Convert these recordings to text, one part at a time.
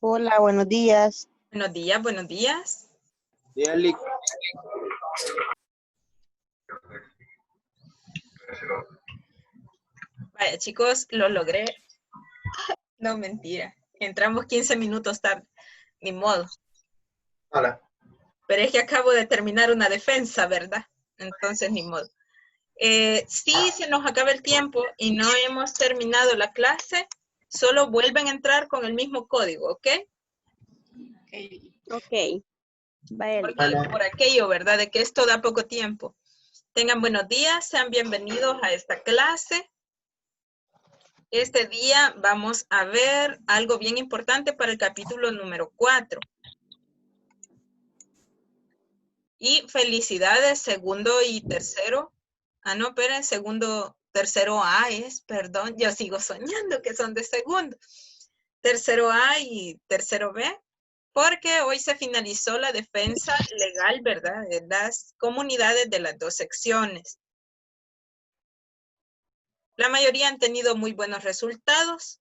Hola, buenos días. Buenos días, buenos días. Dígale. Vaya, chicos, lo logré. No, mentira. Entramos 15 minutos tarde. Ni modo. Hola. Pero es que acabo de terminar una defensa, ¿verdad? Entonces, ni modo. Si se nos acaba el tiempo y no hemos terminado la clase, solo vuelven a entrar con el mismo código, ¿ok? Ok, vaya. Porque por aquello, ¿verdad? De que esto da poco tiempo. Tengan buenos días, sean bienvenidos a esta clase. Este día vamos a ver algo bien importante para el capítulo número 4. Y felicidades, segundo y tercero. Ah, no, esperen, tercero A es, perdón, yo sigo soñando que son de segundo. Tercero A y tercero B, porque hoy se finalizó la defensa legal, ¿verdad? De las comunidades de las dos secciones. La mayoría han tenido muy buenos resultados.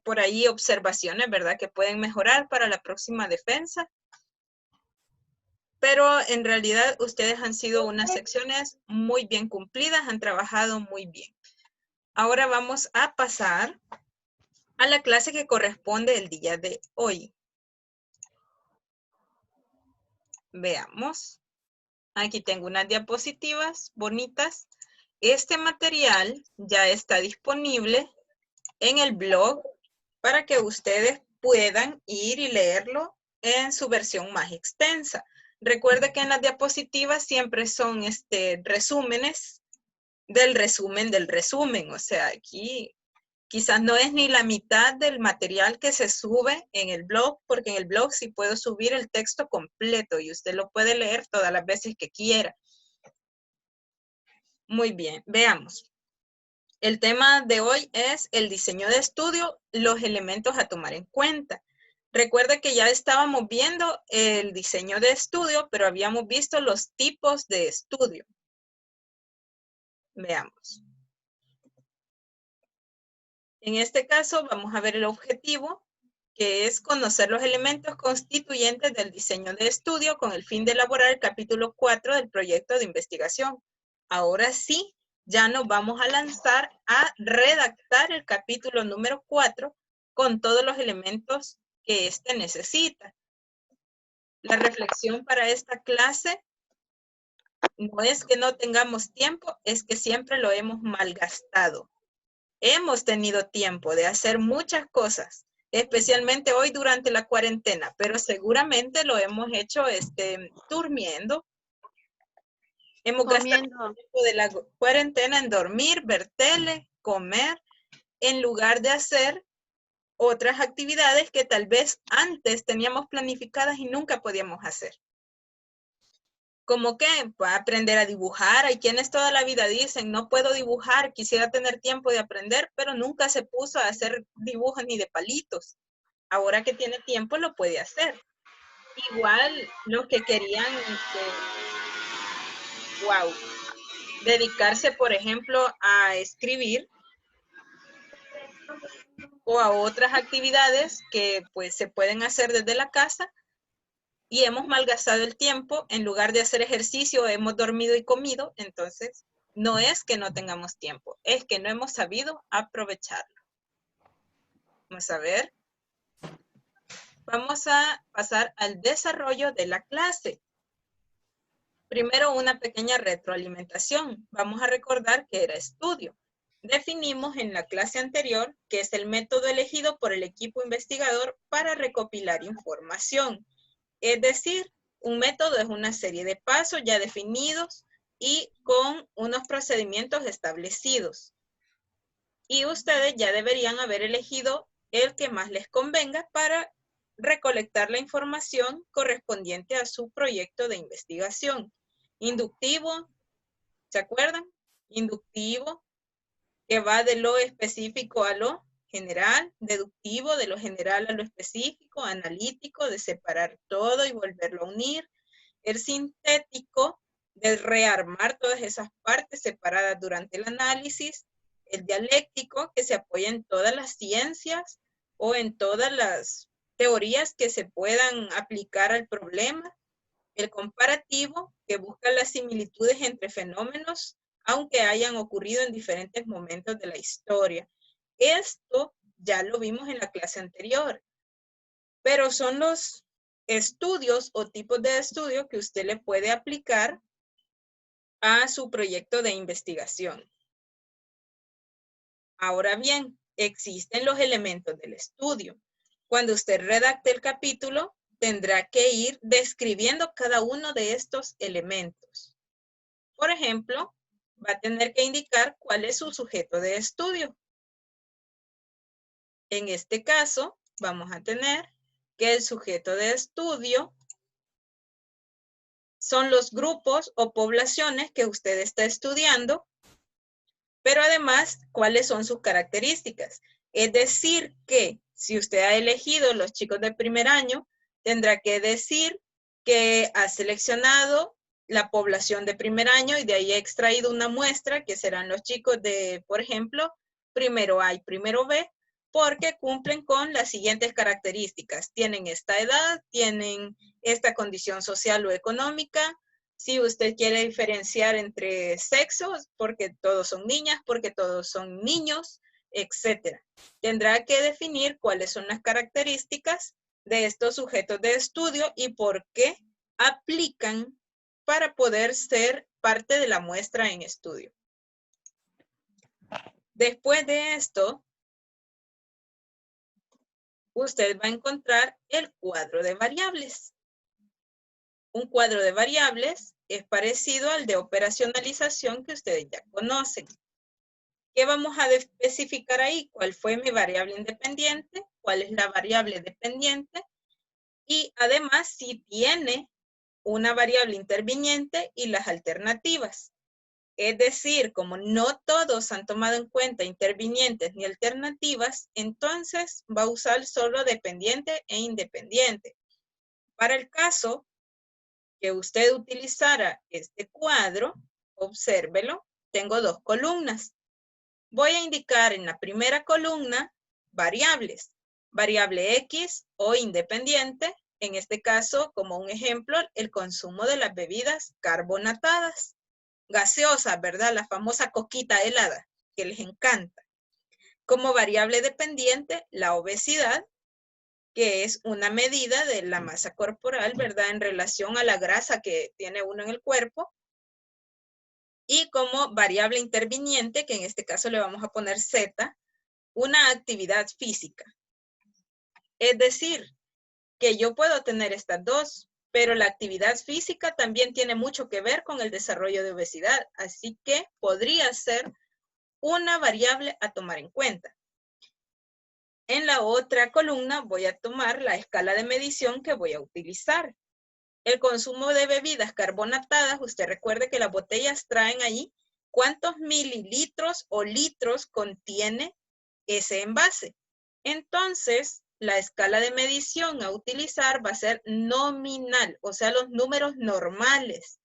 Por ahí observaciones, ¿verdad? Que pueden mejorar para la próxima defensa. Pero en realidad ustedes han sido unas secciones muy bien cumplidas, han trabajado muy bien. Ahora vamos a pasar a la clase que corresponde el día de hoy. Veamos. Aquí tengo unas diapositivas bonitas. Este material ya está disponible en el blog para que ustedes puedan ir y leerlo en su versión más extensa. Recuerde que en las diapositivas siempre son resúmenes del resumen. O sea, aquí quizás no es ni la mitad del material que se sube en el blog, porque en el blog sí puedo subir el texto completo y usted lo puede leer todas las veces que quiera. Muy bien, veamos. El tema de hoy es el diseño de estudio, los elementos a tomar en cuenta. Recuerde que ya estábamos viendo el diseño de estudio, pero habíamos visto los tipos de estudio. Veamos. En este caso vamos a ver el objetivo, que es conocer los elementos constituyentes del diseño de estudio con el fin de elaborar el capítulo 4 del proyecto de investigación. Ahora sí, ya nos vamos a lanzar a redactar el capítulo número 4 con todos los elementos que éste necesita. La reflexión para esta clase no es que no tengamos tiempo, es que siempre lo hemos malgastado. Hemos tenido tiempo de hacer muchas cosas, especialmente hoy durante la cuarentena, pero seguramente lo hemos hecho durmiendo. Hemos gastado el tiempo de la cuarentena en dormir, ver tele, comer, en lugar de hacer otras actividades que tal vez antes teníamos planificadas y nunca podíamos hacer. Como que aprender a dibujar. Hay quienes toda la vida dicen, no puedo dibujar, quisiera tener tiempo de aprender, pero nunca se puso a hacer dibujos ni de palitos. Ahora que tiene tiempo lo puede hacer. Igual los que querían dedicarse, por ejemplo, a escribir o a otras actividades que pues se pueden hacer desde la casa, y hemos malgastado el tiempo, en lugar de hacer ejercicio, hemos dormido y comido. Entonces, no es que no tengamos tiempo, es que no hemos sabido aprovecharlo. Vamos a ver. Vamos a pasar al desarrollo de la clase. Primero, una pequeña retroalimentación. Vamos a recordar que era estudio. Definimos en la clase anterior que es el método elegido por el equipo investigador para recopilar información. Es decir, un método es una serie de pasos ya definidos y con unos procedimientos establecidos. Y ustedes ya deberían haber elegido el que más les convenga para recolectar la información correspondiente a su proyecto de investigación. Inductivo, ¿se acuerdan? Inductivo, que va de lo específico a lo general, deductivo, de lo general a lo específico, analítico, de separar todo y volverlo a unir, el sintético, de rearmar todas esas partes separadas durante el análisis, el dialéctico, que se apoya en todas las ciencias o en todas las teorías que se puedan aplicar al problema. El comparativo, que busca las similitudes entre fenómenos, aunque hayan ocurrido en diferentes momentos de la historia. Esto ya lo vimos en la clase anterior, pero son los estudios o tipos de estudio que usted le puede aplicar a su proyecto de investigación. Ahora bien, existen los elementos del estudio. Cuando usted redacte el capítulo, tendrá que ir describiendo cada uno de estos elementos. Por ejemplo, va a tener que indicar cuál es su sujeto de estudio. En este caso, vamos a tener que el sujeto de estudio son los grupos o poblaciones que usted está estudiando, pero además, ¿cuáles son sus características? Es decir, que si usted ha elegido los chicos de primer año, tendrá que decir que ha seleccionado la población de primer año y de ahí ha extraído una muestra que serán los chicos de, por ejemplo, primero A y primero B, porque cumplen con las siguientes características. Tienen esta edad, tienen esta condición social o económica. Si usted quiere diferenciar entre sexos, porque todos son niñas, porque todos son niños, etc. Tendrá que definir cuáles son las características de estos sujetos de estudio y por qué aplican para poder ser parte de la muestra en estudio. Después de esto, usted va a encontrar el cuadro de variables. Un cuadro de variables es parecido al de operacionalización que ustedes ya conocen. ¿Qué vamos a especificar ahí? ¿Cuál fue mi variable independiente? ¿Cuál es la variable dependiente? Y además, si tiene una variable interviniente y las alternativas. Es decir, como no todos han tomado en cuenta intervinientes ni alternativas, entonces va a usar solo dependiente e independiente. Para el caso que usted utilizara este cuadro, obsérvelo, tengo dos columnas. Voy a indicar en la primera columna variables, variable X o independiente, en este caso, como un ejemplo, el consumo de las bebidas carbonatadas, gaseosas, ¿verdad? La famosa coquita helada, que les encanta. Como variable dependiente, la obesidad, que es una medida de la masa corporal, ¿verdad? En relación a la grasa que tiene uno en el cuerpo. Y como variable interviniente, que en este caso le vamos a poner Z, una actividad física. Es decir, que yo puedo tener estas dos, pero la actividad física también tiene mucho que ver con el desarrollo de obesidad, así que podría ser una variable a tomar en cuenta. En la otra columna voy a tomar la escala de medición que voy a utilizar. El consumo de bebidas carbonatadas, usted recuerde que las botellas traen ahí cuántos mililitros o litros contiene ese envase. Entonces, la escala de medición a utilizar va a ser nominal, o sea, los números normales.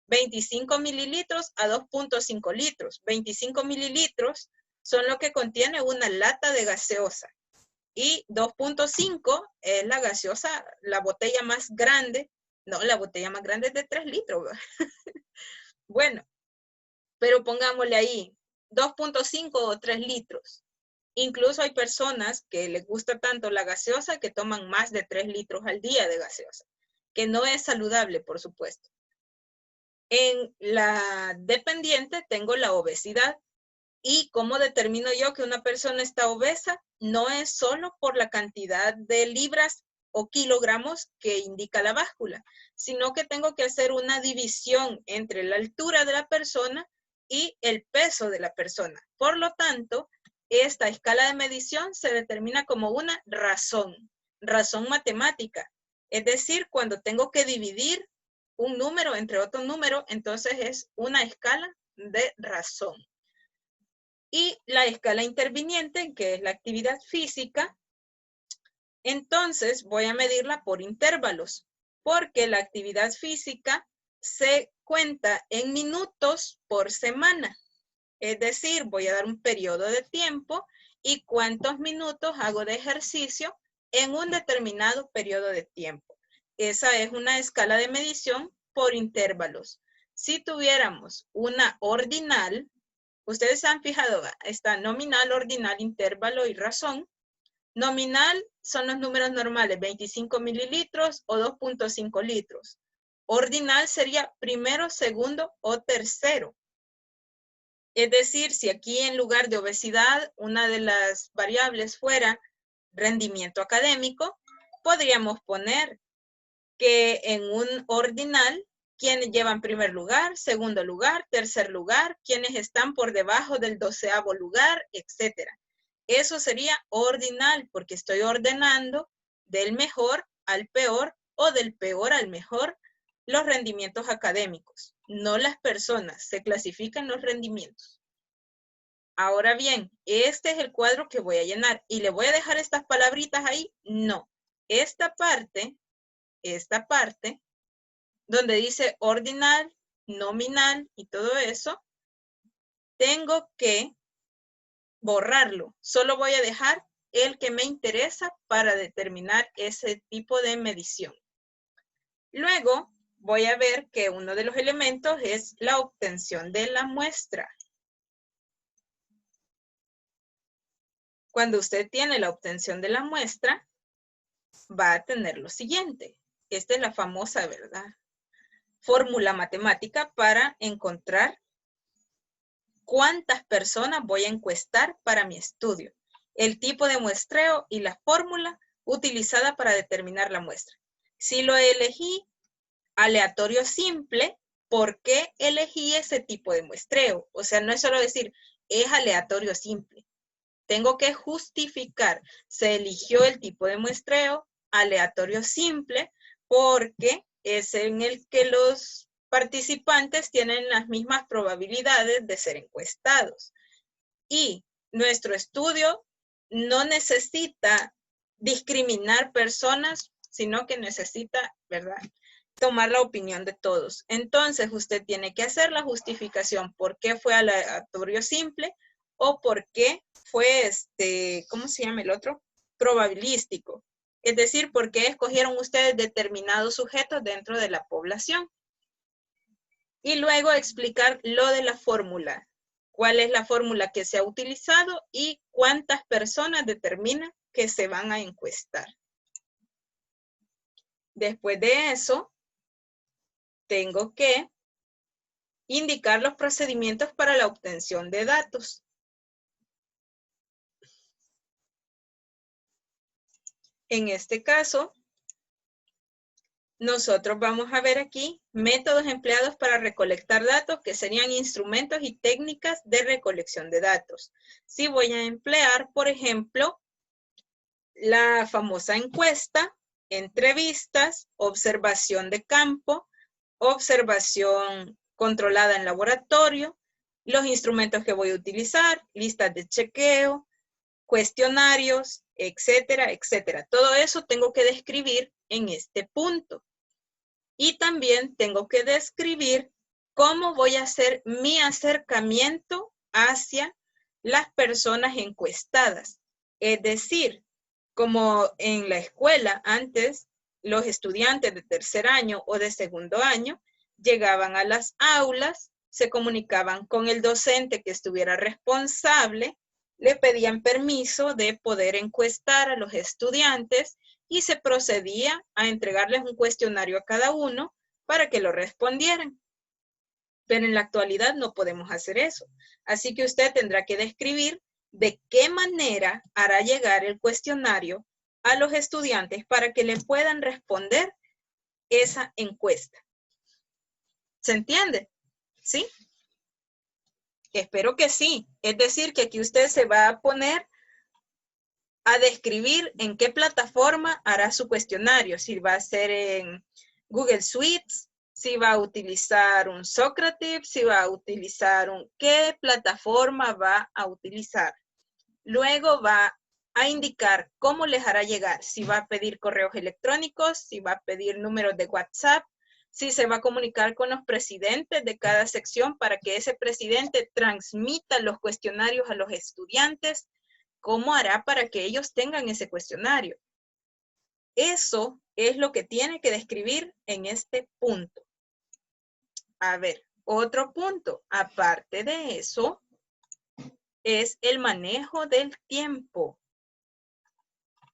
25 mililitros a 2.5 litros. 25 mililitros son lo que contiene una lata de gaseosa. Y 2.5 es la gaseosa, la botella más grande. No, la botella más grande es de 3 litros. Bueno, pero pongámosle ahí 2.5 o 3 litros. Incluso hay personas que les gusta tanto la gaseosa que toman más de 3 litros al día de gaseosa, que no es saludable, por supuesto. En la dependiente tengo la obesidad. ¿Y cómo determino yo que una persona está obesa? No es solo por la cantidad de libras o kilogramos que indica la báscula, sino que tengo que hacer una división entre la altura de la persona y el peso de la persona. Por lo tanto, esta escala de medición se determina como una razón matemática. Es decir, cuando tengo que dividir un número entre otro número, entonces es una escala de razón. Y la escala interviniente, que es la actividad física, entonces voy a medirla por intervalos, porque la actividad física se cuenta en minutos por semana. Es decir, voy a dar un periodo de tiempo y cuántos minutos hago de ejercicio en un determinado periodo de tiempo. Esa es una escala de medición por intervalos. Si tuviéramos una ordinal, ustedes se han fijado, está nominal, ordinal, intervalo y razón. Nominal son los números normales, 25 mililitros o 2.5 litros. Ordinal sería primero, segundo o tercero. Es decir, si aquí en lugar de obesidad, una de las variables fuera rendimiento académico, podríamos poner que en un ordinal, quienes llevan primer lugar, segundo lugar, tercer lugar, quienes están por debajo del 12º lugar, etc. Eso sería ordinal, porque estoy ordenando del mejor al peor o del peor al mejor los rendimientos académicos, no las personas, se clasifican los rendimientos. Ahora bien, este es el cuadro que voy a llenar y le voy a dejar estas palabritas ahí. No, esta parte, donde dice ordinal, nominal y todo eso, tengo que borrarlo. Solo voy a dejar el que me interesa para determinar ese tipo de medición. Luego voy a ver que uno de los elementos es la obtención de la muestra. Cuando usted tiene la obtención de la muestra, va a tener lo siguiente. Esta es la famosa, ¿verdad?, fórmula matemática para encontrar cuántas personas voy a encuestar para mi estudio, el tipo de muestreo y la fórmula utilizada para determinar la muestra. Si lo elegí aleatorio simple, ¿por qué elegí ese tipo de muestreo? O sea, no es solo decir, es aleatorio simple. Tengo que justificar, se eligió el tipo de muestreo aleatorio simple porque es en el que los participantes tienen las mismas probabilidades de ser encuestados. Y nuestro estudio no necesita discriminar personas, sino que necesita, ¿verdad?, tomar la opinión de todos. Entonces, usted tiene que hacer la justificación por qué fue aleatorio simple o por qué fue, ¿cómo se llama el otro? Probabilístico. Es decir, por qué escogieron ustedes determinados sujetos dentro de la población. Y luego explicar lo de la fórmula. ¿Cuál es la fórmula que se ha utilizado y cuántas personas determina que se van a encuestar? Después de eso, tengo que indicar los procedimientos para la obtención de datos. En este caso, nosotros vamos a ver aquí métodos empleados para recolectar datos, que serían instrumentos y técnicas de recolección de datos. Si voy a emplear, por ejemplo, la famosa encuesta, entrevistas, observación de campo, observación controlada en laboratorio, los instrumentos que voy a utilizar, listas de chequeo, cuestionarios, etcétera, etcétera. Todo eso tengo que describir en este punto. Y también tengo que describir cómo voy a hacer mi acercamiento hacia las personas encuestadas. Es decir, como en la escuela antes, los estudiantes de tercer año o de segundo año llegaban a las aulas, se comunicaban con el docente que estuviera responsable, le pedían permiso de poder encuestar a los estudiantes y se procedía a entregarles un cuestionario a cada uno para que lo respondieran. Pero en la actualidad no podemos hacer eso. Así que usted tendrá que describir de qué manera hará llegar el cuestionario a los estudiantes para que le puedan responder esa encuesta. ¿Se entiende? ¿Sí? Espero que sí. Es decir, que aquí usted se va a poner a describir en qué plataforma hará su cuestionario. Si va a ser en Google Suites, si va a utilizar un Socrative, si va a utilizar qué plataforma va a utilizar. Luego va a indicar cómo les hará llegar, si va a pedir correos electrónicos, si va a pedir números de WhatsApp, si se va a comunicar con los presidentes de cada sección para que ese presidente transmita los cuestionarios a los estudiantes, ¿cómo hará para que ellos tengan ese cuestionario? Eso es lo que tiene que describir en este punto. A ver, otro punto, aparte de eso, es el manejo del tiempo.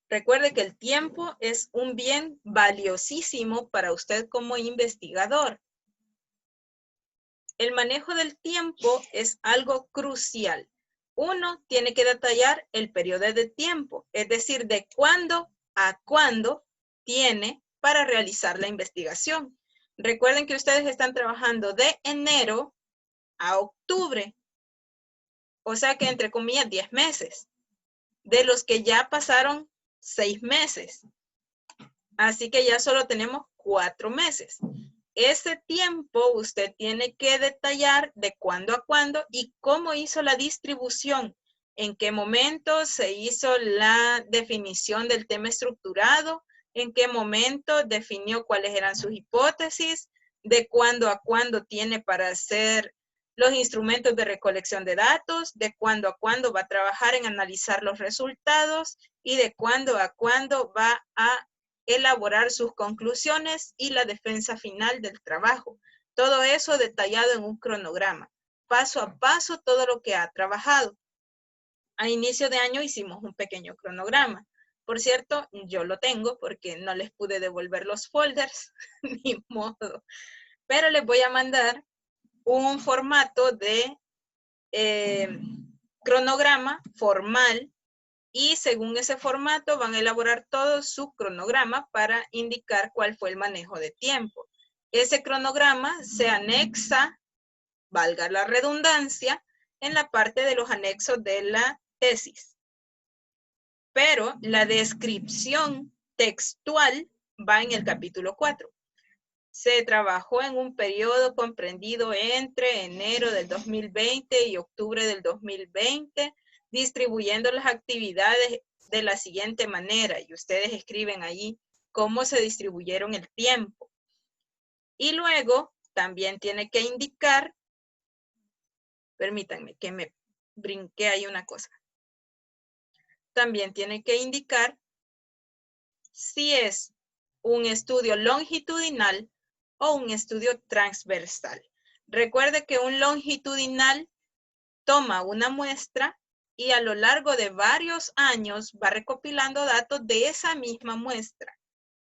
Recuerde que el tiempo es un bien valiosísimo para usted como investigador. El manejo del tiempo es algo crucial. Uno tiene que detallar el periodo de tiempo, es decir, de cuándo a cuándo tiene para realizar la investigación. Recuerden que ustedes están trabajando de enero a octubre, o sea que entre comillas 10 meses, de los que ya pasaron 6 meses. Así que ya solo tenemos 4 meses. Ese tiempo usted tiene que detallar de cuándo a cuándo y cómo hizo la distribución, en qué momento se hizo la definición del tema estructurado, en qué momento definió cuáles eran sus hipótesis, de cuándo a cuándo tiene para hacer los instrumentos de recolección de datos, de cuándo a cuándo va a trabajar en analizar los resultados y de cuándo a cuándo va a elaborar sus conclusiones y la defensa final del trabajo. Todo eso detallado en un cronograma. Paso a paso todo lo que ha trabajado. A inicio de año hicimos un pequeño cronograma. Por cierto, yo lo tengo porque no les pude devolver los folders, ni modo. Pero les voy a mandar un formato de cronograma formal y según ese formato van a elaborar todo su cronograma para indicar cuál fue el manejo de tiempo. Ese cronograma se anexa, valga la redundancia, en la parte de los anexos de la tesis. Pero la descripción textual va en el capítulo 4. Se trabajó en un periodo comprendido entre enero del 2020 y octubre del 2020, distribuyendo las actividades de la siguiente manera. Y ustedes escriben allí cómo se distribuyeron el tiempo. Y luego también tiene que indicar, permítanme que me brinqué ahí una cosa. También tiene que indicar si es un estudio longitudinal o un estudio transversal. Recuerde que un longitudinal toma una muestra y a lo largo de varios años va recopilando datos de esa misma muestra.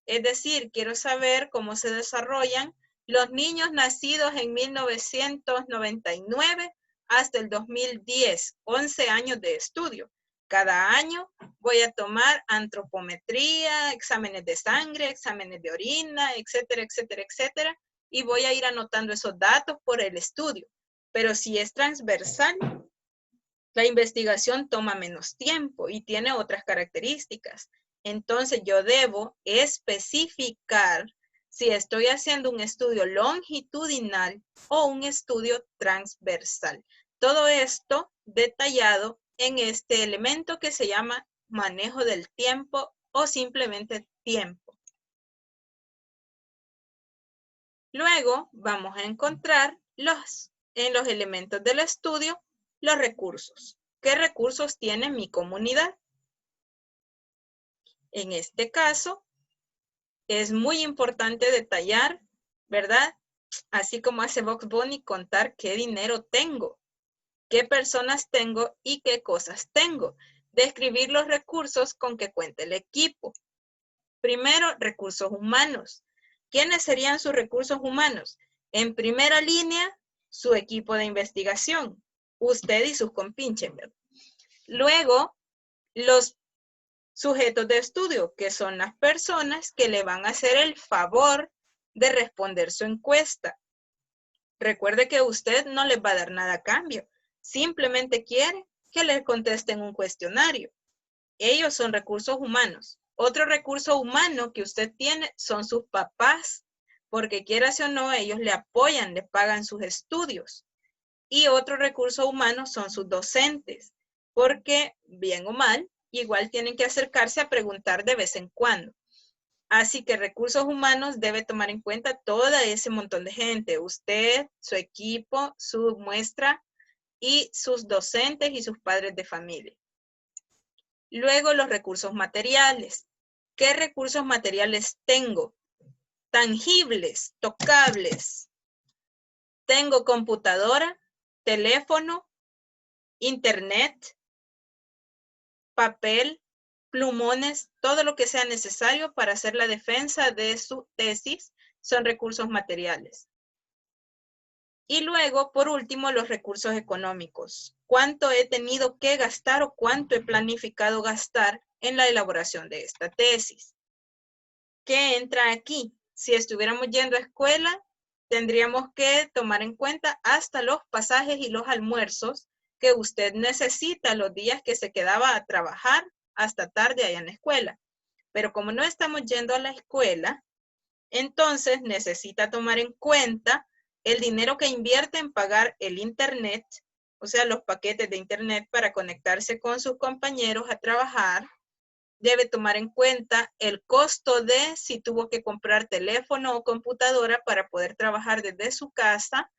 Es decir, quiero saber cómo se desarrollan los niños nacidos en 1999 hasta el 2010, 11 años de estudio. Cada año voy a tomar antropometría, exámenes de sangre, exámenes de orina, etcétera, etcétera, etcétera, y voy a ir anotando esos datos por el estudio. Pero si es transversal, la investigación toma menos tiempo y tiene otras características. Entonces yo debo especificar si estoy haciendo un estudio longitudinal o un estudio transversal. Todo esto detallado en este elemento que se llama manejo del tiempo o simplemente tiempo. Luego vamos a encontrar en los elementos del estudio los recursos. ¿Qué recursos tiene mi comunidad? En este caso, es muy importante detallar, ¿verdad? Así como hace Bugs Bunny, contar qué dinero tengo, qué personas tengo y qué cosas tengo. Describir los recursos con que cuenta el equipo. Primero, recursos humanos. ¿Quiénes serían sus recursos humanos? En primera línea, su equipo de investigación. Usted y sus compinches. Luego, los sujetos de estudio, que son las personas que le van a hacer el favor de responder su encuesta. Recuerde que usted no les va a dar nada a cambio. Simplemente quiere que le contesten un cuestionario. Ellos son recursos humanos. Otro recurso humano que usted tiene son sus papás, porque quieras o no, ellos le apoyan, le pagan sus estudios. Y otro recurso humano son sus docentes, porque bien o mal, igual tienen que acercarse a preguntar de vez en cuando. Así que recursos humanos debe tomar en cuenta todo ese montón de gente. Usted, su equipo, su muestra y sus docentes y sus padres de familia. Luego los recursos materiales. ¿Qué recursos materiales tengo? Tangibles, tocables. Tengo computadora, teléfono, internet, papel, plumones, todo lo que sea necesario para hacer la defensa de su tesis son recursos materiales. Y luego, por último, los recursos económicos. ¿Cuánto he tenido que gastar o cuánto he planificado gastar en la elaboración de esta tesis? ¿Qué entra aquí? Si estuviéramos yendo a escuela, tendríamos que tomar en cuenta hasta los pasajes y los almuerzos que usted necesita los días que se quedaba a trabajar hasta tarde allá en la escuela. Pero como no estamos yendo a la escuela, entonces necesita tomar en cuenta el dinero que invierte en pagar el internet, o sea, los paquetes de internet para conectarse con sus compañeros a trabajar. Debe tomar en cuenta el costo de si tuvo que comprar teléfono o computadora para poder trabajar desde su casa.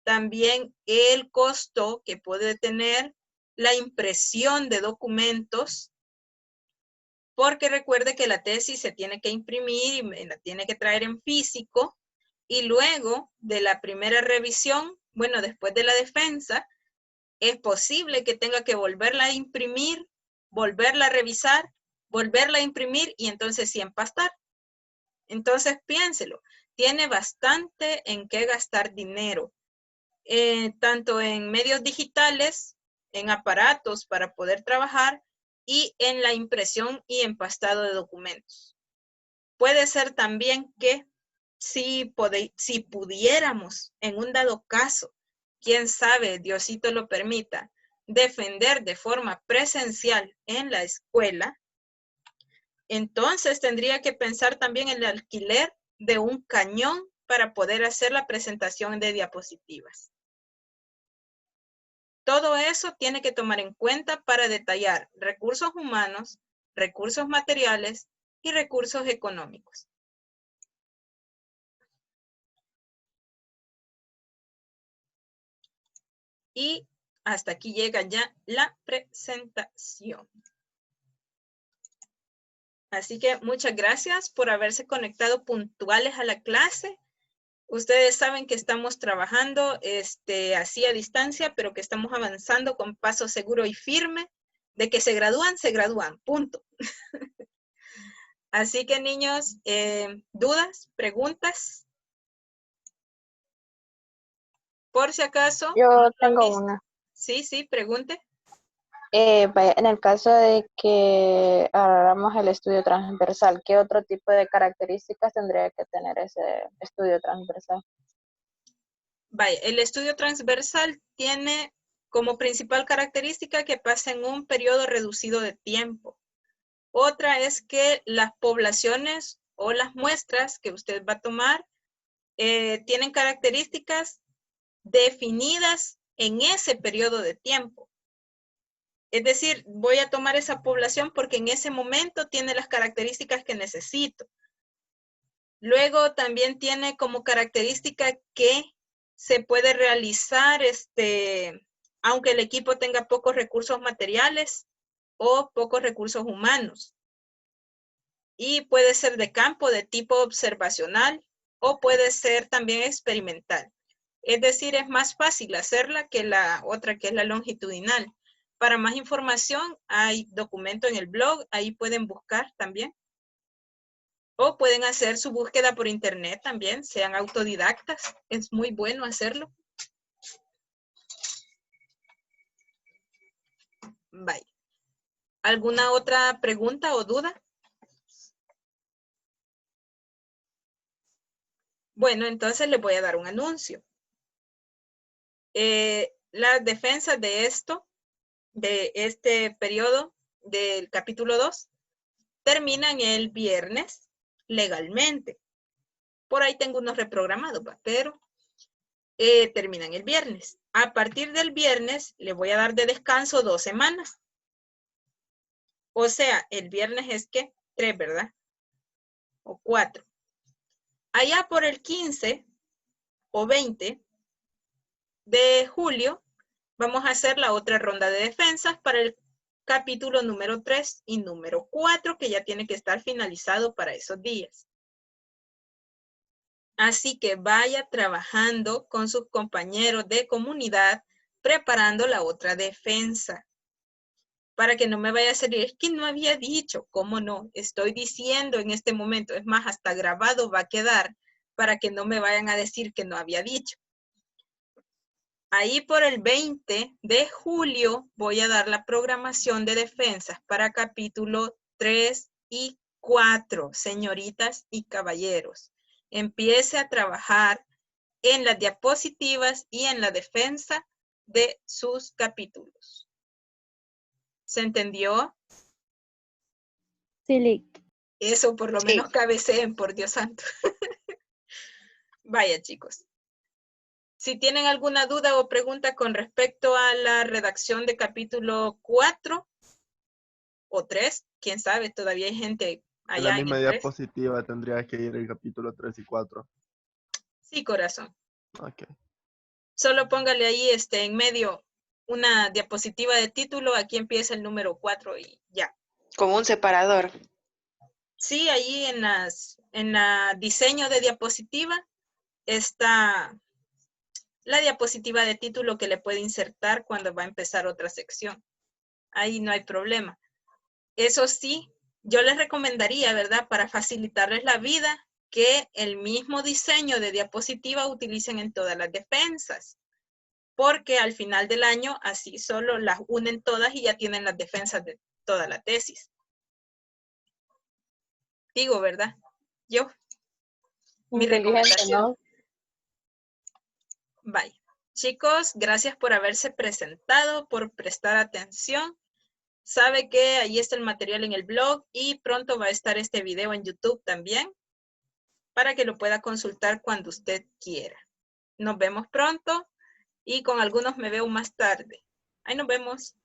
También el costo que puede tener la impresión de documentos, porque recuerde que la tesis se tiene que imprimir y la tiene que traer en físico. Y luego de la primera revisión, bueno, después de la defensa, es posible que tenga que volverla a imprimir, volverla a revisar, volverla a imprimir y entonces sí empastar. Entonces piénselo, tiene bastante en qué gastar dinero, tanto en medios digitales, en aparatos para poder trabajar y en la impresión y empastado de documentos. Puede ser también que si pudiéramos, en un dado caso, quién sabe, Diosito lo permita, defender de forma presencial en la escuela, entonces tendría que pensar también en el alquiler de un cañón para poder hacer la presentación de diapositivas. Todo eso tiene que tomar en cuenta para detallar recursos humanos, recursos materiales y recursos económicos. Y hasta aquí llega ya la presentación. Así que muchas gracias por haberse conectado puntuales a la clase. Ustedes saben que estamos trabajando así a distancia, pero que estamos avanzando con paso seguro y firme. De que se gradúan, punto. Así que niños, ¿dudas? ¿Preguntas? Por si acaso. Yo tengo una. Sí, pregunte. En el caso de que hagamos el estudio transversal, ¿qué otro tipo de características tendría que tener ese estudio transversal? Vaya, el estudio transversal tiene como principal característica que pasa en un periodo reducido de tiempo. Otra es que las poblaciones o las muestras que usted va a tomar tienen características definidas en ese periodo de tiempo. Es decir, voy a tomar esa población porque en ese momento tiene las características que necesito. Luego también tiene como característica que se puede realizar, aunque el equipo tenga pocos recursos materiales o pocos recursos humanos. Y puede ser de campo, de tipo observacional, o puede ser también experimental. Es decir, es más fácil hacerla que la otra, que es la longitudinal. Para más información, hay documento en el blog, ahí pueden buscar también. O pueden hacer su búsqueda por internet también, sean autodidactas, es muy bueno hacerlo. Bye. ¿Alguna otra pregunta o duda? Bueno, entonces les voy a dar un anuncio. Las defensas de este periodo del capítulo 2, terminan el viernes legalmente. Por ahí tengo unos reprogramados, pero terminan el viernes. A partir del viernes le voy a dar de descanso 2 semanas. O sea, el viernes es que 3, ¿verdad? O 4. Allá por el 15 o 20 de julio vamos a hacer la otra ronda de defensas para el capítulo número 3 y número 4, que ya tiene que estar finalizado para esos días. Así que vaya trabajando con sus compañeros de comunidad, preparando la otra defensa. Para que no me vaya a salir, es que no había dicho, ¿cómo no? Estoy diciendo en este momento, es más, hasta grabado va a quedar, para que no me vayan a decir que no había dicho. Ahí por el 20 de julio voy a dar la programación de defensas para capítulo 3 y 4, señoritas y caballeros. Empiece a trabajar en las diapositivas y en la defensa de sus capítulos. ¿Se entendió? Sí, Lick. Eso por lo menos cabeceen, por Dios santo. Vaya, chicos. Si tienen alguna duda o pregunta con respecto a la redacción de capítulo 4 o 3, quién sabe, todavía hay gente allá En la misma el 3. diapositiva tendría que ir el capítulo 3 y 4. Sí, corazón. Ok. Solo póngale ahí en medio una diapositiva de título, aquí empieza el número 4 y ya. Con un separador. Sí, ahí en la diseño de diapositiva está la diapositiva de título que le puede insertar cuando va a empezar otra sección. Ahí no hay problema. Eso sí, yo les recomendaría, ¿verdad? Para facilitarles la vida, que el mismo diseño de diapositiva utilicen en todas las defensas. Porque al final del año, así solo las unen todas y ya tienen las defensas de toda la tesis. Digo, ¿verdad? Yo. Mi recomendación. ¿No? Bye. Chicos, gracias por haberse presentado, por prestar atención. Sabe que ahí está el material en el blog y pronto va a estar este video en YouTube también para que lo pueda consultar cuando usted quiera. Nos vemos pronto y con algunos me veo más tarde. Ahí nos vemos.